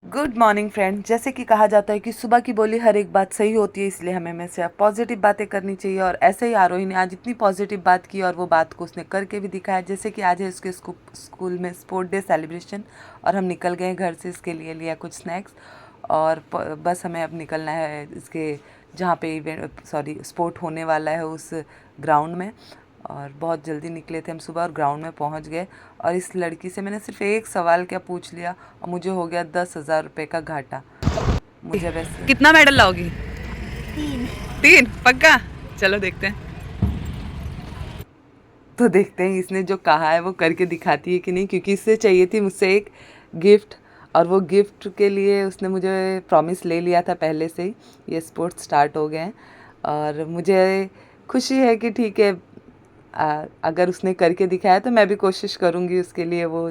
Good morning friend. जैसे कि कहा जाता है कि सुबह की बोली हर एक बात सही होती है, इसलिए हमें हमेशा पॉजिटिव बातें करनी चाहिए। और ऐसे ही आरोही ने आज इतनी पॉजिटिव बात की और वो बात को उसने करके भी दिखाया। जैसे कि आज है उसके स्कूल में स्पोर्ट डे सेलिब्रेशन और हम निकल गए घर से, इसके लिए लिया कुछ स्नैक्स और बस हमें अब निकलना है इसके जहाँ पे इवेंट स्पोर्ट होने वाला है उस ग्राउंड में। और बहुत जल्दी निकले थे हम सुबह और ग्राउंड में पहुंच गए। और इस लड़की से मैंने सिर्फ एक सवाल क्या पूछ लिया और मुझे हो गया 10,000 रुपये का घाटा। मुझे वैसे कितना मेडल लाओगी? 3। 3 पक्का? चलो देखते हैं। तो देखते हैं इसने जो कहा है वो करके दिखाती है कि नहीं, क्योंकि इससे चाहिए थी मुझसे एक गिफ्ट। और वो गिफ्ट के लिए उसने मुझे प्रॉमिस ले लिया था पहले से ही। ये स्पोर्ट्स स्टार्ट हो गए हैं और मुझे खुशी है कि ठीक है, अगर उसने करके दिखाया तो मैं भी कोशिश करूँगी उसके लिए वो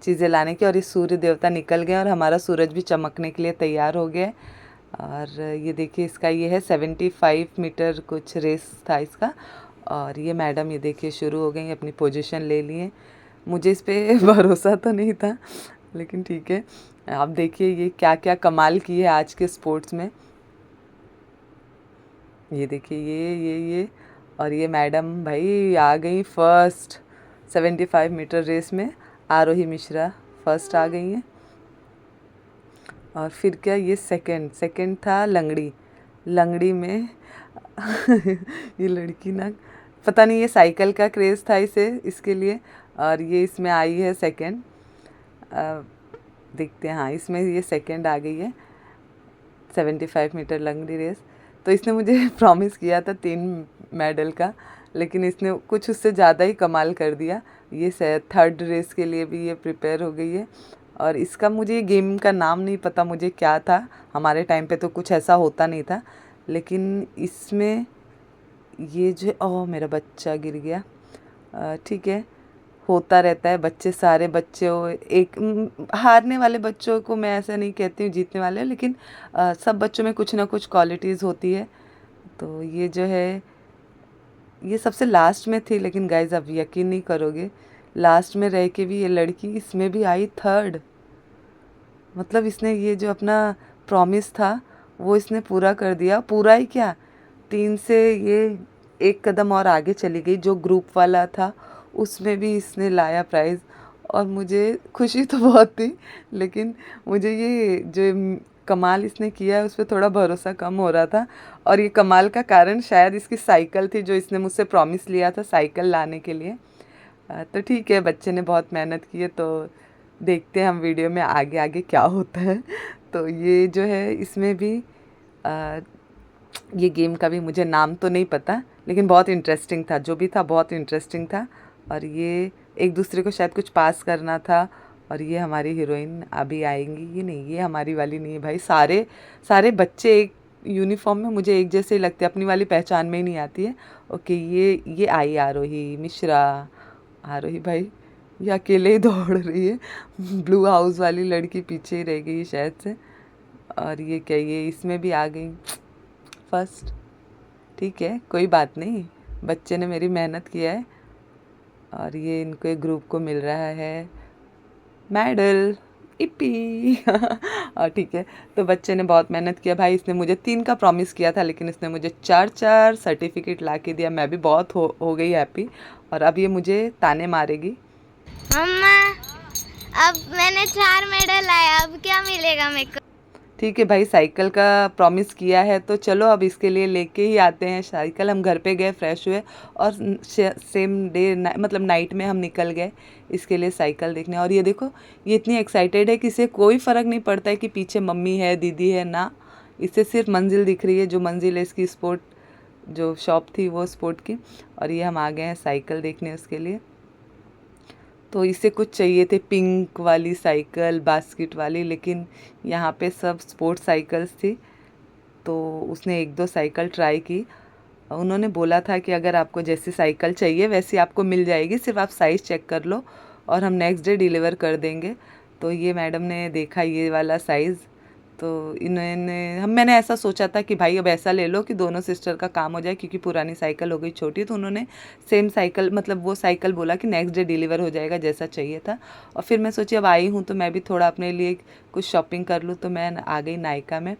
चीज़ें लाने की। और ये सूर्य देवता निकल गए और हमारा सूरज भी चमकने के लिए तैयार हो गया। और ये देखिए इसका ये है 75 मीटर कुछ रेस था इसका। और ये मैडम ये देखिए शुरू हो गई, अपनी पोजीशन ले लिए। मुझे इस पे भरोसा तो नहीं था, लेकिन ठीक है। आप देखिए ये क्या क्या कमाल की है आज के स्पोर्ट्स में। ये देखिए ये और ये मैडम भाई आ गई फर्स्ट 75 मीटर रेस में। आरोही मिश्रा फर्स्ट आ गई हैं। और फिर क्या, ये सेकंड था लंगड़ी में ये लड़की ना, पता नहीं ये साइकिल का क्रेज़ था इसे इसके लिए। और ये इसमें आई है सेकंड। देखते हैं, हाँ इसमें ये सेकंड आ गई है 75 मीटर लंगड़ी रेस। तो इसने मुझे प्रॉमिस किया था 3 मेडल का, लेकिन इसने कुछ उससे ज़्यादा ही कमाल कर दिया। ये थर्ड रेस के लिए भी ये प्रिपेयर हो गई है। और इसका मुझे ये गेम का नाम नहीं पता मुझे क्या था, हमारे टाइम पे तो कुछ ऐसा होता नहीं था। लेकिन इसमें ये जो, ओह मेरा बच्चा गिर गया। ठीक है, होता रहता है, बच्चे सारे बच्चे हो एक हारने वाले बच्चों को मैं ऐसा नहीं कहती हूँ जीतने वाले, लेकिन सब बच्चों में कुछ ना कुछ क्वालिटीज़ होती है। तो ये जो है ये सबसे लास्ट में थी, लेकिन गाइज आप यकीन नहीं करोगे, लास्ट में रह के भी ये लड़की इसमें भी आई थर्ड। मतलब इसने ये जो अपना प्रॉमिस था वो इसने पूरा कर दिया। पूरा ही क्या, 3 से ये एक कदम और आगे चली गई। जो ग्रुप वाला था उसमें भी इसने लाया प्राइज़। और मुझे खुशी तो बहुत थी, लेकिन मुझे ये जो कमाल इसने किया है उस पर थोड़ा भरोसा कम हो रहा था। और ये कमाल का कारण शायद इसकी साइकिल थी, जो इसने मुझसे प्रॉमिस लिया था साइकिल लाने के लिए। तो ठीक है, बच्चे ने बहुत मेहनत की है, तो देखते हैं हम वीडियो में आगे आगे क्या होता है। तो ये जो है इसमें भी ये गेम का भी मुझे नाम तो नहीं पता, लेकिन बहुत इंटरेस्टिंग था, जो भी था बहुत इंटरेस्टिंग था। और ये एक दूसरे को शायद कुछ पास करना था। और ये हमारी हीरोइन अभी आएंगी, ये नहीं, ये हमारी वाली नहीं है भाई। सारे सारे बच्चे एक यूनिफॉर्म में मुझे एक जैसे ही लगते हैं, अपनी वाली पहचान में ही नहीं आती है। ओके, ये आई आरोही मिश्रा। आरोही भाई ये अकेले ही दौड़ रही है, ब्लू हाउस वाली लड़की पीछे ही रह गई शायद से। और ये क्या, ये इसमें भी आ गई फर्स्ट। ठीक है, कोई बात नहीं, बच्चे ने मेरी मेहनत किया है। और ये इनको एक ग्रुप को मिल रहा है मेडल, इप्पी और ठीक है, तो बच्चे ने बहुत मेहनत किया भाई। इसने मुझे 3 का प्रॉमिस किया था, लेकिन इसने मुझे 4 सर्टिफिकेट ला के दिया। मैं भी बहुत हो गई हैप्पी। और अब ये मुझे ताने मारेगी। मम्मा, अब मैंने 4 मेडल लाया, अब क्या मिलेगा मेरे को? ठीक है भाई, साइकिल का प्रॉमिस किया है तो चलो अब इसके लिए लेके ही आते हैं साइकिल। हम घर पे गए, फ्रेश हुए और सेम डे मतलब नाइट में हम निकल गए इसके लिए साइकिल देखने। और ये देखो, ये इतनी एक्साइटेड है कि इसे कोई फ़र्क नहीं पड़ता है कि पीछे मम्मी है दीदी है ना, इसे सिर्फ मंजिल दिख रही है, जो मंजिल है इसकी स्पोर्ट जो शॉप थी वो स्पोर्ट की। और ये हम आ गए हैं साइकिल देखने उसके लिए। तो इसे कुछ चाहिए थे पिंक वाली साइकिल, बास्केट वाली, लेकिन यहाँ पे सब स्पोर्ट्स साइकिल्स थी। तो उसने 1-2 साइकिल ट्राई की। उन्होंने बोला था कि अगर आपको जैसी साइकिल चाहिए वैसी आपको मिल जाएगी, सिर्फ आप साइज़ चेक कर लो और हम नेक्स्ट डे डिलीवर कर देंगे। तो ये मैडम ने देखा ये वाला साइज़, तो मैंने ऐसा सोचा था कि भाई अब ऐसा ले लो कि दोनों सिस्टर का काम हो जाए, क्योंकि पुरानी साइकिल हो गई छोटी, तो उन्होंने सेम साइकिल मतलब वो साइकिल बोला कि नेक्स्ट डे डिलीवर हो जाएगा जैसा चाहिए था। और फिर मैं सोची अब आई हूँ तो मैं भी थोड़ा अपने लिए कुछ शॉपिंग कर लूँ, तो मैं आ गई नायका में।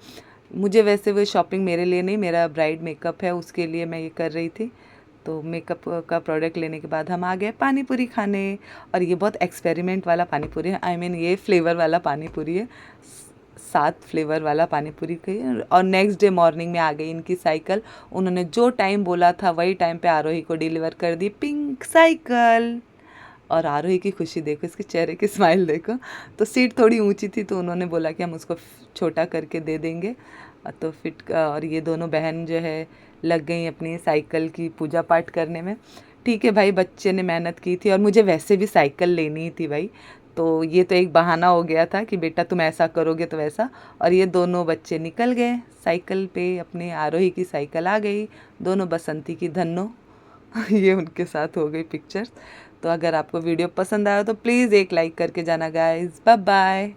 मुझे वैसे वो शॉपिंग मेरे लिए नहीं, मेरा ब्राइड मेकअप है उसके लिए मैं ये कर रही थी। तो मेकअप का प्रोडक्ट लेने के बाद हम आ गए पानी पूरी खाने। और ये बहुत एक्सपेरिमेंट वाला पानी पूरी है, आई मीन ये फ्लेवर वाला पानी पूरी है, 7 फ्लेवर वाला पानी पूरी खाई। और नेक्स्ट डे मॉर्निंग में आ गई इनकी साइकिल। उन्होंने जो टाइम बोला था वही टाइम पे आरोही को डिलीवर कर दी पिंक साइकिल। और आरोही की खुशी देखो, इसके चेहरे की स्माइल देखो। तो सीट थोड़ी ऊंची थी तो उन्होंने बोला कि हम उसको छोटा करके दे देंगे। तो फिट और ये दोनों बहन जो है लग गई अपनी साइकिल की पूजा पाठ करने में। ठीक है भाई, बच्चे ने मेहनत की थी और मुझे वैसे भी साइकिल लेनी ही थी भाई, तो ये तो एक बहाना हो गया था कि बेटा तुम ऐसा करोगे तो वैसा। और ये दोनों बच्चे निकल गए साइकिल पे, अपने आरोही की साइकिल आ गई, दोनों बसंती की धन्नो ये उनके साथ हो गई पिक्चर्स। तो अगर आपको वीडियो पसंद आया तो प्लीज़ एक लाइक करके जाना guys. Bye bye,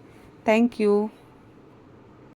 thank you.